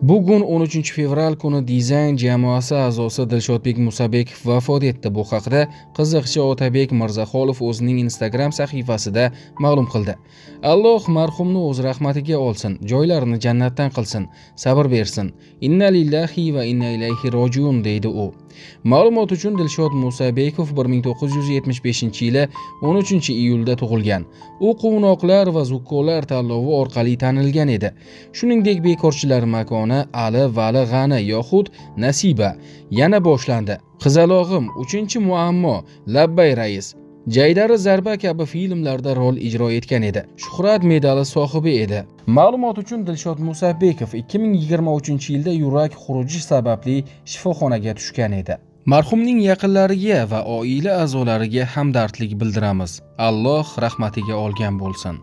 Bugun 13 fevral kuni dizayn jamoasi a'zosi Dilshodbek Musabekov vafot etdi. Bu haqida qiziqchi Otabek Mirzaxolov o'zining Instagram sahifasida ma'lum qildi. Alloh marhumni o'z rahmatiga olsin, joylarini jannatdan qilsin, sabr bersin. Inna lillahi va inna ilayhi rojiun deydi u. Ma'lumot uchun Dilshod Musabekov 1975-yili 13-iyulda tug'ilgan. U quvnoqlar va zukkolar tanlovi orqali tanilgan edi. Shuningdek, bekorchilar makoni Ali Vali G'ani yoxud Nasiba yana boshlandi. Qizalog'im, 3-muammo, Labbay rais, Jaydari zarba kabi filmlarda rol ijro etgan edi. Shuhrat medali sohibi edi. Ma'lumot uchun Dilshod Musabekov 2023-yilda yurak xuruji sababli shifoxonaga tushgan edi. Marhumning yaqinlariga va oila a'zolariga hamdardlik bildiramiz. Alloh rahmatiga olgan bo'lsin.